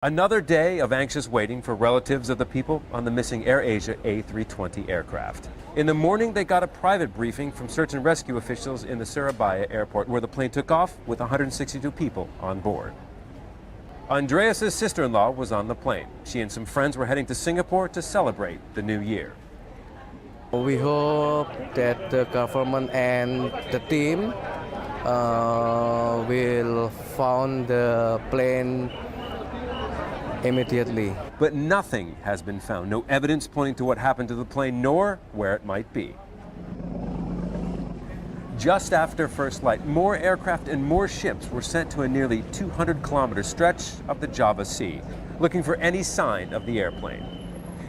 Another day of anxious waiting for relatives of the people on the missing AirAsia A320 aircraft. In the morning, they got a private briefing from search and rescue officials in the Surabaya airport, where the plane took off with 162 people on board. Andreas' sister-in-law was on the plane. She and some friends were heading to Singapore to celebrate the new year. We hope that the government and the team will find the plane immediately. But nothing has been found. No evidence pointing to what happened to the plane, nor where it might be. Just after first light, more aircraft and more ships were sent to a nearly 200-kilometer stretch of the Java Sea, looking for any sign of the airplane.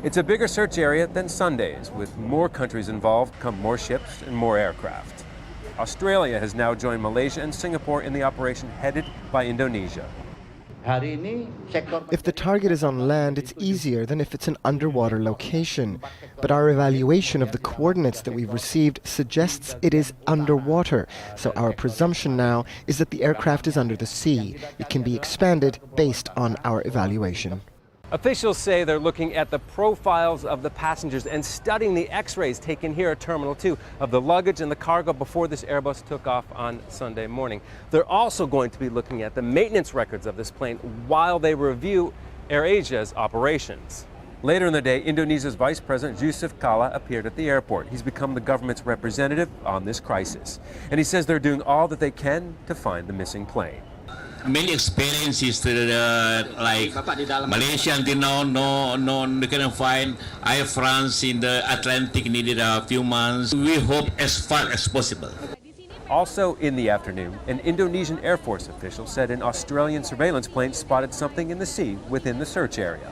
It's a bigger search area than Sundays. With more countries involved come more ships and more aircraft. Australia has now joined Malaysia and Singapore in the operation headed by Indonesia. If the target is on land, it's easier than if it's an underwater location. But our evaluation of the coordinates that we've received suggests it is underwater. So our presumption now is that the aircraft is under the sea. It can be expanded based on our evaluation. Officials say they're looking at the profiles of the passengers and studying the x-rays taken here at Terminal 2 of the luggage and the cargo before this Airbus took off on Sunday morning. They're also going to be looking at the maintenance records of this plane while they review AirAsia's operations. Later in the day, Indonesia's Vice President Yusuf Kalla appeared at the airport. He's become the government's representative on this crisis. And he says they're doing all that they can to find the missing plane. Many experiences like Malaysia until now, they couldn't find. Air France in the Atlantic needed a few months. We hope as far as possible. Also in the afternoon, an Indonesian Air Force official said an Australian surveillance plane spotted something in the sea within the search area.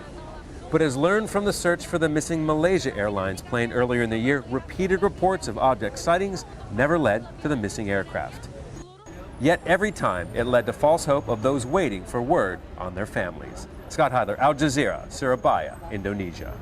But as learned from the search for the missing Malaysia Airlines plane earlier in the year, repeated reports of object sightings never led to the missing aircraft. Yet every time, it led to false hope of those waiting for word on their families. Scott Heidler, Al Jazeera, Surabaya, Indonesia.